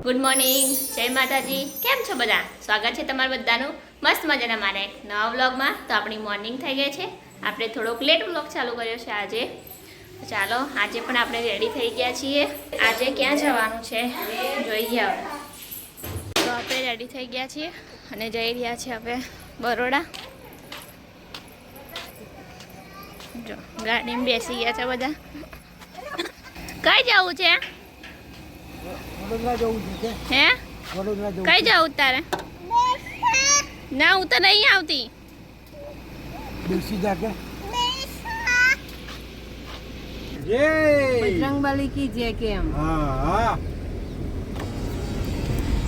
Good morning, જય માતાજી. કેમ છો બધા? સ્વાગત છે તમારા બધાનું મસ્ત મજાના મારા એક નવા વ્લોગમાં. તો આપણી મોર્નિંગ થઈ ગઈ છે. આપણે થોડોક લેટ વ્લોગ ચાલુ કર્યો છે આજે. ચાલો, આજે પણ આપણે રેડી થઈ ગયા છીએ. આજે ક્યાં જવાનું છે જોઈએ હવે. તો આપણે રેડી થઈ ગયા છીએ અને જઈ રહ્યા છીએ આપણે બરોડા. જો ગાડીમાં બેસી ગયા છે બધા. કઈ જવું છે? હે કઈ જવું તારે? ના, હું તો નહીં આવતી. બજરંગબલી કી જય કેમ?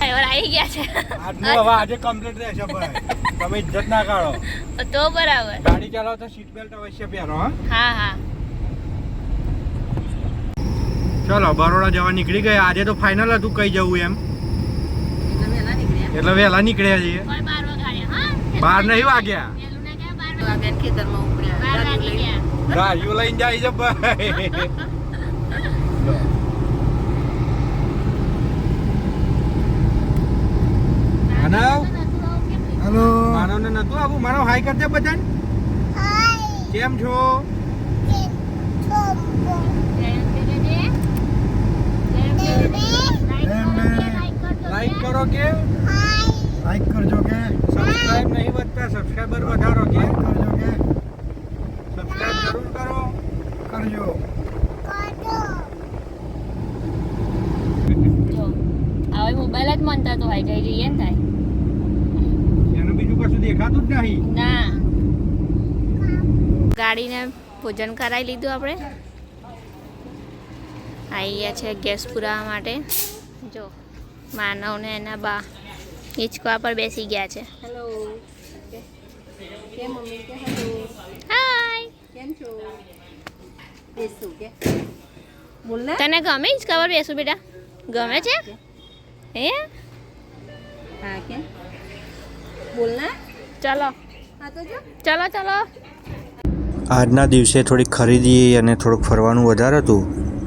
આવી ગયા છે. આજે કમ્પ્લીટ રહેશે ભાઈ. તમે ઇજ્જત ના કાઢો તો બરાબર. ગાડી ચલાવો તો સીટ બેલ્ટ અવશ્ય પહેરો. હા હા. ચલો, બરોડા જવા નીકળી ગયા. આજે તો ફાઇનલ હતું કઈ જવું એમ, એટલે વહેલા નીકળ્યા છીએ. 12 વાગ્યા. હા, 12 નહીં વાગ્યા. વહેલું ના ગયા. 12 ખેતરમાં ઉપડ્યા. 12 વાગી ગયા. ગાડીઓ લઈને જાય છે ભાઈ. માનવ, હેલો. માનવને નતું આવું? માનવ હાઈ કરજે બધાને. કેમ છો? લાઈક કરો કે લાઈક કરજો કે સબસ્ક્રાઇબ નહીં વધતા, સબસ્ક્રાઇબર વધારો કે કરજો કે સબસ્ક્રાઇબ જરૂર કરો કરજો. જો હવે મોબાઈલ જ મનતા તો હોય, જઈ જઈએ ને થાય. એનું બીજું કશું દેખાતું જ નહીં. ના, ગાડીને ભોજન કરાવી લીધું આપણે. આવી ગયા છે ગેસ પુરાવા માટે. જો માનવ ને એના બા હિંચકા પર બેસી ગયા છે. હેલો. કેમ મમ્મી કે હેલો. હાય. કેમ છો? બેસું કે બોલ ને. તને ગમે હિંચકા પર બેસું બેટા? ગમે છે? હે? હા કે બોલ ને. ચલો હા તો જો. ચલો ચલો. આજના દિવસે થોડીક ખરીદી અને થોડુંક ફરવાનું વધારે હતું,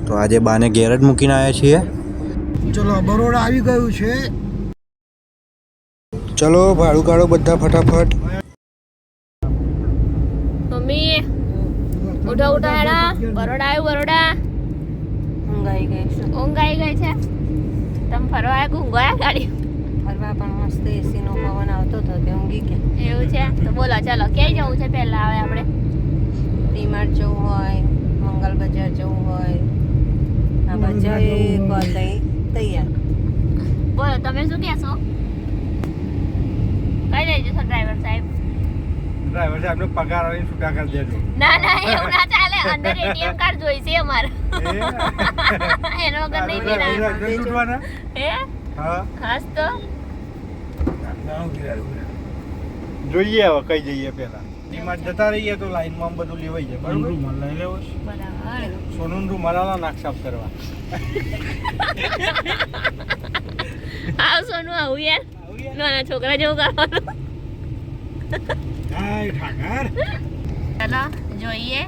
તો આજે બાને ઘેર જ મૂકીને આવ્યા છીએ. ચલો, બરોડા આવી ગયું છે. ચલો, ભાડું કાઢો બધા ફટાફટ. મમ્મી ઉઠો ઉઠો હેડા. બરોડા આવ્યું બરોડા. ઊંઘ આવી ગઈ છે. ઊંઘ આવી ગઈ છે. તમે ફરવા આવ્યા કે ઊંઘવા ગાડી? ફરવા પણ મસ્ત એસીનો પવન આવતો હતો તે ઊંઘી ગયા. એવું છે? તો બોલો ચલો, ક્યાંય જવું છે પહેલા હવે આપણે? ડીમાર્ટ જવું હોય, મંગલ બજાર જવું હોય, આ બજાર તૈયાર. બોલો તમે શું કહેશો? કઈ લઈ જશો ડ્રાઈવર સાહેબ? ડ્રાઈવર સાહેબનો પગાર આવીને છૂટા કરી દેજો. ના ના, એવું ના ચાલે. અંદર એટીએમ કાર્ડ જોઈશે અમારે. એનો વગર નહીં મેળા. હે? હા, ખાસ તો જોઈએ હવે કઈ જઈએ પેલા. ડીમાર્ટ જતા રહીએ તો લાઈનમાં બધું લેવાઈ જાય. બરાબર, રૂમાલ લઈ લેવો છે. બરાબર. સોનું રૂમાલ આલા નાક સાફ કરવા. આવ સોનું આવું યાર. નાના છોકરા જેવું કરવાનું. હાય ઠાકર. ચાલો જોઈએ.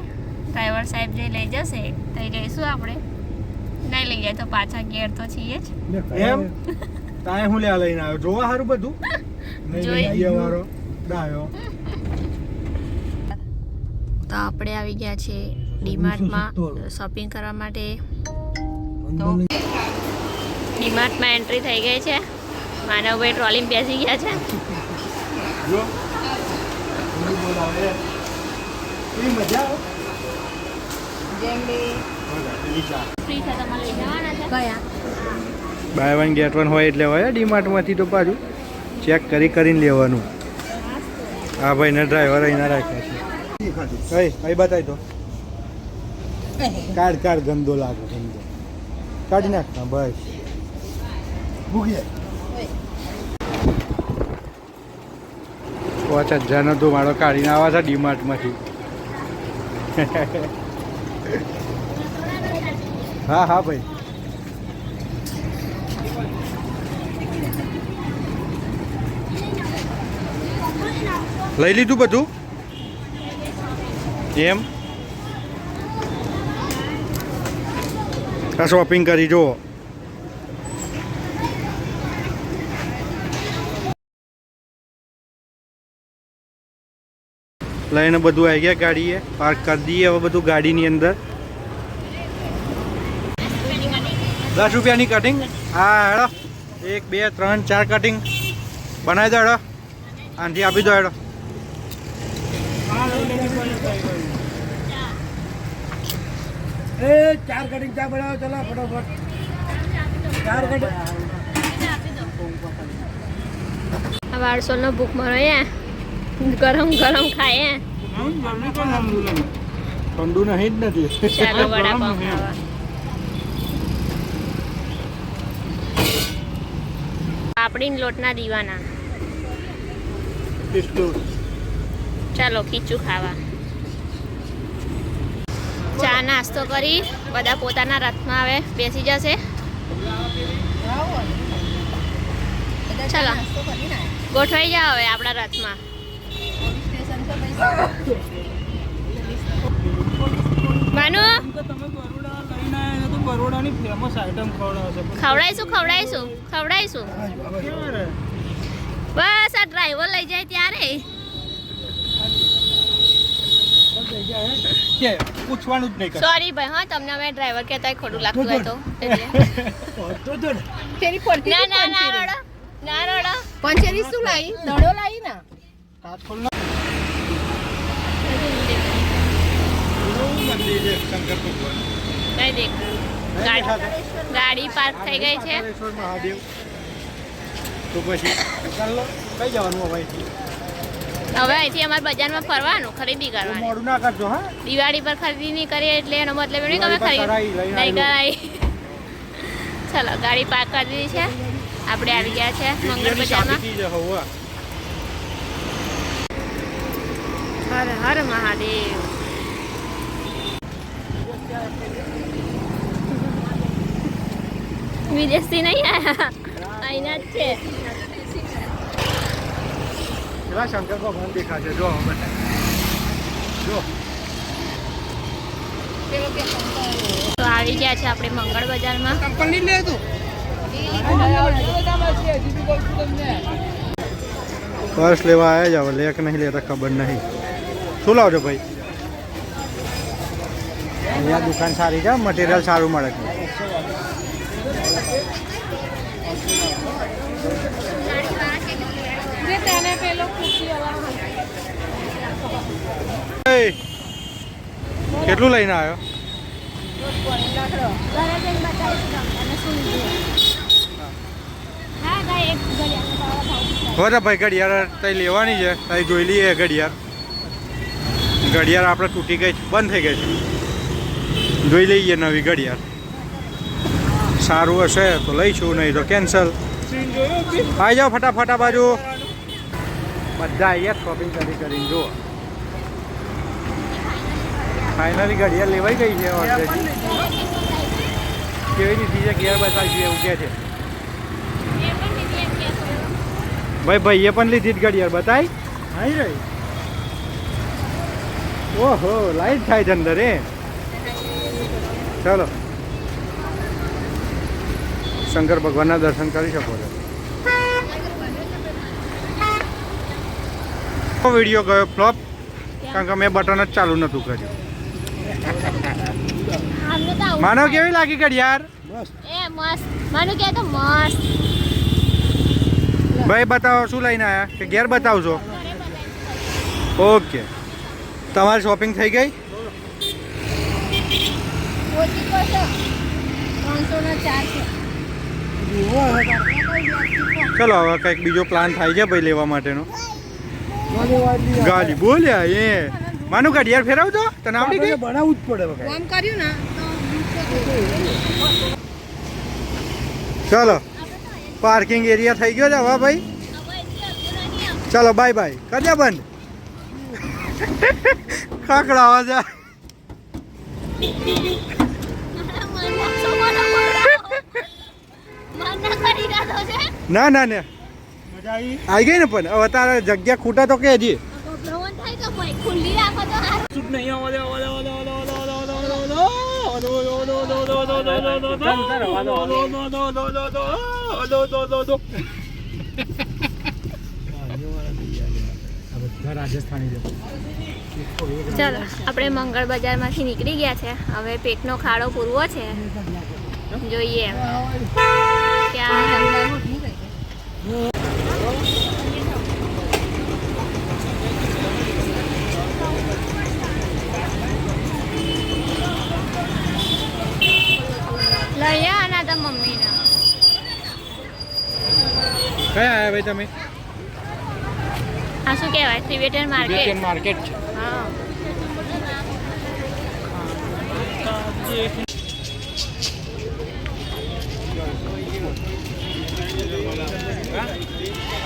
ડ્રાઈવર સાહેબ જે લઈ જશે તઈ જઈશું આપણે. નહીં લઈ જાય તો પાછા ઘેર તો છીએ જ. એમ તાય હું લે લઈને આવ્યો જોવા સારું બધું. જોઈ વાળો ડાયો. તો આપણે આવી ગયા છે ડીમાર્ટમાં શોપિંગ કરવા માટે. તો ડીમાર્ટમાં એન્ટ્રી થઈ ગઈ છે. માનવભાઈ ટ્રોલીમાં બેસી ગયા છે. જો બોલાવે કોઈ મજા આવે. જેમ બી ફ્રી છે, તમારે લઈ જવાના છે? કયા બાય વન ગેટ વન હોય એટલે હોય ડીમાર્ટમાંથી તો પાછું ચેક કરીને લેવાનું. હા ભાઈને ડ્રાઈવર અહીંના રાખ્યા છે. કઈ બતાવી દો. કાઢ ગંદો લાગે, ગંદો કાઢી નાખ. બસ પાંચ હજારનો તો મારો કાઢીને આવા છે ડીમાર્ટમાંથી. હા હા ભાઈ. લઈ લીધું બધું એમ? આ શોપિંગ કરી જુઓ. લઈને બધું આવી ગયા ગાડીએ પાર્ક કરી દઈએ હવે બધું ગાડીની અંદર 10 રૂપિયાની કટિંગ હા હેડો 1 2 3 4 કટિંગ બનાવી દો હેડો આંધી આપી દો હેડો એ 4 કટિંગ ચા બનાવો ચલો ફટાફટ 4 કટિંગ આ વારસોનો ભૂખ મરો ગરમ ગરમ ખાય ઠંડુ નહીં જ નથી ચાલો વડાપાઉં ખાવા પાપડી લોટના દીવાના ચાલો ખીચું ખાવા ચા નાસ્તો કરી બધા પોતાના રથમાં હવે બેસી જશે ચાલો ગોઠવાઈ જાઓ હવે આપણા રથમાં માનુ બરોડાની ફેમસ આઈટમ ખવડાવીશું બસ આ ડ્રાઈવર લઈ જાય ત્યારે પૂછવાનું જ નહીં સોરી ભાઈ હા તમને અમે ડ્રાઈવર કહેતા હોય ખોટું લાગતું હોય તો ના રોડો પંચેરી શું લાવી દડો લાવી ને કઈ દેખ ગાડી પાર્ક થઈ ગઈ છે મહાદેવ તો પછી ચાલો કઈ જવાનું હવે હવે અહીંથી અમારે બજારમાં ફરવાનું ખરીદી કરવાની મોડું ના કરજો હા દિવાળી પર ખરીદી નહીં કરીએ એટલે એનો મતલબ એ નહીં કે અમે ખરીદી નહીં કરાવી ચલો ગાડી પાર્ક કરી દીધી છે આપણે આવી ગયા છે મંગળ બજારમાં હર હર મહાદેવ વિદેશથી નહીં આયા અહીંના જ છે પેલા શંકર ભગવાન દેખાશે જો જો તો આવી ગયા છે આપણે મંગળ બજારમાં પર્સ લેવા આવ્યા જાવ લે કે નહીં લેતા ખબર નહીં શું લાવજો ભાઈ અહીંયા દુકાન સારી છે મટીરિયલ સારું મળે છે કેટલું લઈને આવ્યો બરાબર ભાઈ ઘડિયાળ તઈ લેવાની છે તઈ જોઈ લઈએ ઘડિયાળ આપણે તૂટી ગઈ છે બંધ થઈ ગઈ છે જોઈ લઈએ નવી ઘડિયાળ સારું હશે તો લઈશું નહીં તો કેન્સલ આવી જાઓ ફટાફટ આ બાજુ બધા અહીંયા શોપિંગ કરીને જુઓ ફાઇનલી ઘડિયાળ લેવાઈ ગઈ છે ઓલરેડી કેવી રીતે છે ઘેર બતાવી એવું કહે છે ભાઈએ પણ લીધી જ ઘડિયાળ બતાવી આવી રહી ઓહો લાઈટ થાય છે અંદર એ ચાલો શંકર ભગવાનના દર્શન કરી શકો છો વિડીયો ગયો ફ્લોપ કારણ કે મેં બટન જ ચાલુ નહોતું કર્યું માનવ કેવી લાગી ઘડિયાળ એ મસ્ત માનું કે તો મસ્ત ભાઈ બતાવો શું લઈને આવ્યા કે ઘેર બતાવશો ઓકે તમારી શોપિંગ થઈ ગઈ ચલો હવે કંઈક બીજો પ્લાન થાય છે ભાઈ લેવા માટેનો ગાડી બોલ્યા એ માનું ઘડિયાળ ફેરવજો તને આવડી ગઈ બનાવવું જ પડે કામ કર્યું ને ચલો પાર્કિંગ એરિયા થઈ ગયો છે હવે ભાઈ ચલો બાય બાય કરજે બંધ ખખડાવા જા ના ના ના આવી ગઈ ને પણ હવે તારે જગ્યા ખૂટા તો કે હજી બધા રાજસ્થાની છે. ચાલો આપણે મંગળ બજારમાંથી નીકળી ગયા છે. હવે પેટનો ખાડો પૂરવો છે. જોઈએ ક્યાં લઈ આના તો મમ્મીના. કયા આવ્યા ભાઈ તમે? આ શું કહેવાય? ત્રિવેટર માર્કેટ. માર્કેટ છે. હા.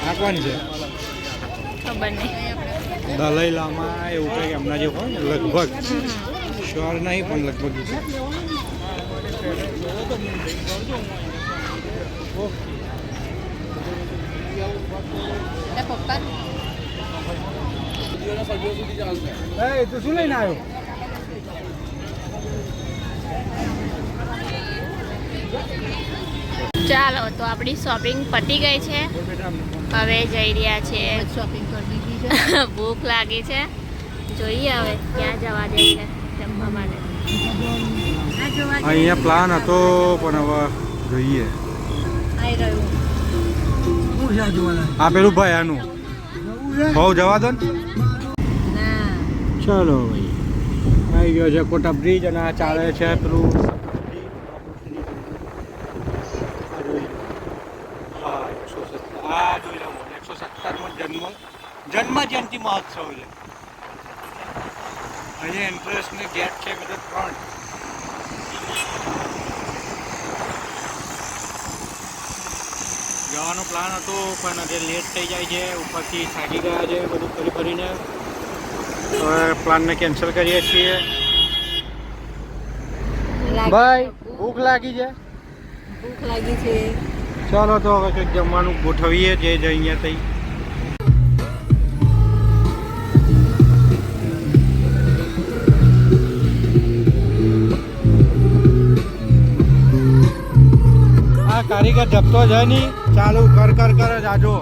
નાખવાની છે ખબર નહીં. દલાઈ લામા એવું કંઈક એમના જે હોય ને લગભગ શ્યોર નહીં પણ લગભગ છે. તું શું લઈને આવ્યો? ચાલો તો આપણી શોપિંગ પતી ગઈ છે. હવે જઈ રહ્યા છે. શોપિંગ કરી દીધી છે. ભૂખ લાગી છે. જોઈએ હવે ક્યાં જવા દે છે જમવા માટે. અહીંયા પ્લાન હતો પણ હવે જોઈએ. આવી રહ્યું. આ પેલું ભાઈ આનું બહુ જવા દો ને. ના ચલો ભાઈ આવી ગયો છે કોટા બ્રિજ અને આ ચાલે છે પેલું આ જોઈ લો 117મો જન્મ જયંતિ મહોત્સવ છે. અહીંયા એન્ટ્રન્સ ને ગેટ છે બધા 3. જવાનો પ્લાન હતો પણ આજે લેટ થઈ જાય છે. ઉપરથી થાકી ગયા છે બધું ફરી ફરીને. હવે પ્લાનને કેન્સલ કરીએ છીએ. ભાઈ ભૂખ લાગી છે. ભૂખ લાગી છે. ચાલો તો હવે કંઈક જમવાનું ગોઠવીએ જે અહીંયા તઈ. આ કારીગર જપતો જ નહીં, ચાલુ કર કર કર જ આજો.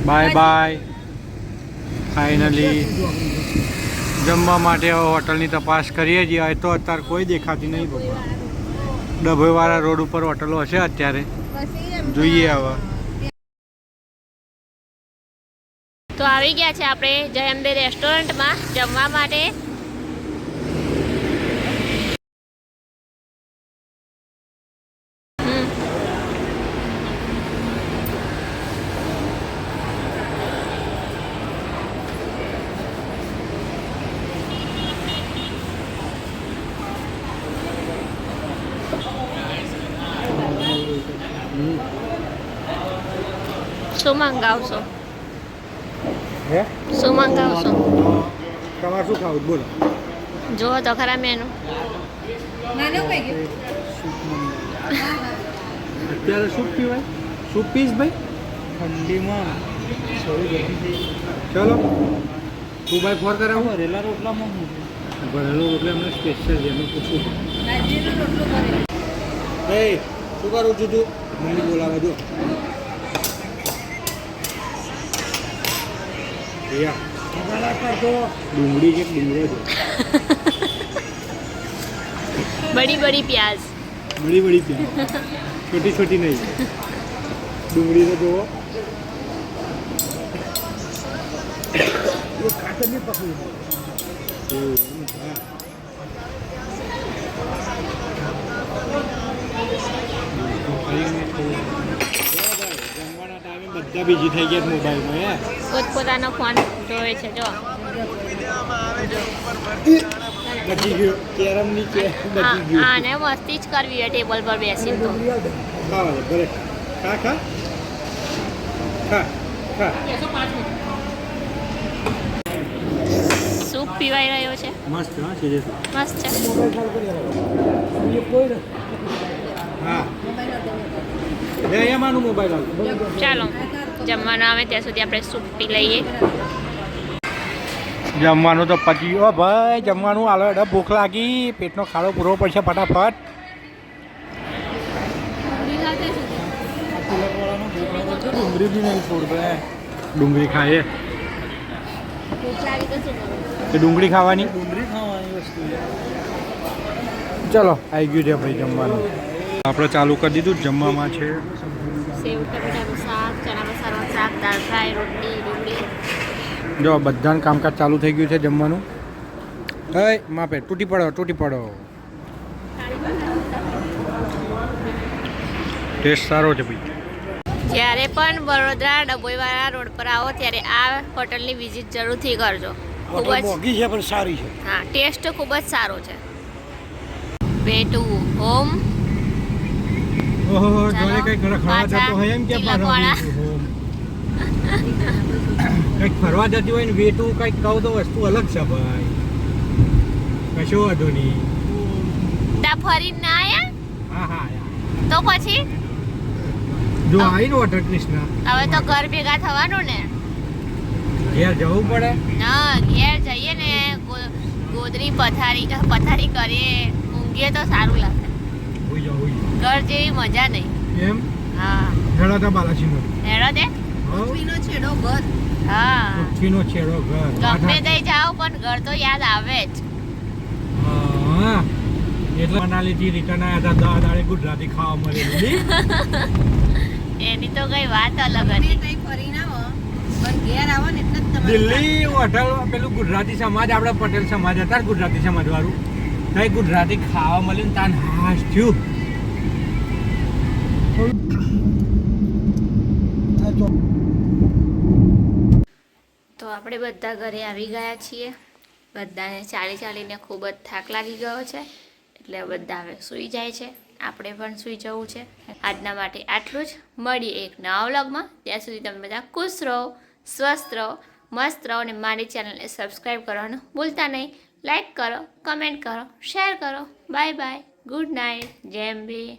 Bye bye. ફાઇનલી જમવા માટે હવે હોટલની તપાસ કરીએ છીએ. આ તો અત્યારે કોઈ દેખાતી નહીં બાબા. ડભોઈવાળા રોડ ઉપર હોટલો હશે અત્યારે. જોઈએ હવે. તો આવી ગયા છે આપણે જય અંબે રેસ્ટોરન્ટમાં જમવા માટે. શું મંગાવશો? હે શું મંગાવશો? તમારે શું ખાવું બોલો? જુઓ તો ખરા મેનુ. અત્યારે સૂપ પીવાય? સૂપ પીસ ભાઈ ઠંડીમાં ચલો 2x4 કરાવું. ભરેલા રોટલામાં ભરેલો રોટલા અમને સ્પેશિયલ છે. એમને પૂછવું એ શું કરું છું તું? મમ્મી બોલાવા જો. ડુંગળી છે ડુંગળો છે. બડી બડી પ્યાજ. બડી બડી પ્યાજ છોટી છોટી નહીં. ડુંગળી તો જુઓ. ખાતર નહીં પકડ્યું. જમવાના ટાઈમે બધા બીજી થઈ ગયા મોબાઈલમાં. હે પોતપોતાનો ફોન જોવે છે. જો બચી ગયો. કેરમની છે બચી ગયું. આને મસ્તી જ કરવી હોય ટેબલ પર બેસીને. તો ખાવા દે ભલે. ખા ખા ખા ખા. સૂપ પીવાઈ રહ્યો છે. મસ્ત હા સિરિયસ. મસ્ત છે. હા અહીંયા માનું મોબાઈલ આવ. ચાલો જમવાનું આવે ત્યાં સુધી આપણે સૂપ પી લઈએ. જમવાનું તો પતી ગયું ભાઈ. જમવાનું હાલો એટલે ભૂખ લાગી, પેટનો ખાડો પૂરવો પડશે ફટાફટ. ડુંગળી બી નહીં છોડતો. ડુંગળી ખાઈએ તો ડુંગળી ખાવાની વસ્તુ. ચલો આવી ગયું છે ભાઈ જમવાનું. આપણે ચાલુ કરી દીધું. જમવામાં છે સેવ ટમેટાનું શાક, ચણા મસાલાનું શાક, દાળ ફ્રાય, રોટલી, ડુંગળી. જો બધાનું કામકાજ ચાલુ થઈ ગયું છે જમવાનું. હે માપે તૂટી પડો તૂટી પડો. ટેસ્ટ સારો છે ભાઈ. જ્યારે પણ વડોદરા ડભોઈવાળા રોડ પર આવો ત્યારે આ હોટલની વિઝિટ જરૂરથી કરજો. ખૂબ જ મોંઘી છે પણ સારી છે. હા, ટેસ્ટ ખૂબ જ સારો છે. Way to home. ઓહો જોડે કઈ ખાવા જતો હોય એમ કે તિલકવાળા. કંઈક ફરવા જતી હોય ને વેટું કંઈક કહું તો વસ્તુ અલગ છે ભાઈ. કશો વાંધો નહીં. તા ફરીને ના આયા હા હા યાર. તો પછી જો આવી ને વોટર કૃષ્ણ હવે તો ઘર ભેગા થવાનું ને. ઘેર જવું પડે. ના, ઘેર જઈએ ને ગોદરી પથારી કરીએ, ઊંઘીએ તો સારું લાગે. હોઈ જાઓ હોઈ જાઓ. ઘર જેવી મજા નહીં. એમ હા, જડાતા બાલાજીનો હેડો દે. છેડો ઘર. હા, પૃથ્વીનો છેડો ઘર. ગમે તે જાઓ પણ ઘર તો યાદ આવે જ. હા એટલે મનાલીથી રિટર્ન આવ્યા હતા. દાડે ગુજરાતી ખાવા મળેલી. એની તો કઈ વાત અલગ હતી. કઈ ફરીને આવો પણ ઘેર આવો ને એટલે જ તમારે દિલ્હી હોટલ પેલું ગુજરાતી સમાજ, આપણે પટેલ સમાજ હતા ગુજરાતી સમાજ વાળું, ત્યાં ગુજરાતી ખાવા મળ્યું ને તાન હાશ થયું. તો આપણે બધા ઘરે આવી ગયા છીએ. બધાને ચાલીને ખૂબ જ થાક લાગી ગયો છે એટલે બધા હવે સૂઈ જાય છે. આપણે પણ સૂઈ જવું છે. આજના માટે આટલું જ. મળીએ એક નવા વ્લોગમાં. ત્યાં સુધી તમે બધા ખુશ રહો, સ્વસ્થ રહો, મસ્ત રહો અને મારી ચેનલને સબસ્ક્રાઈબ કરવાનું ભૂલતા નહીં. લાઈક કરો, કમેન્ટ કરો, શેર કરો. બાય બાય, ગુડ નાઇટ, જેમ બી.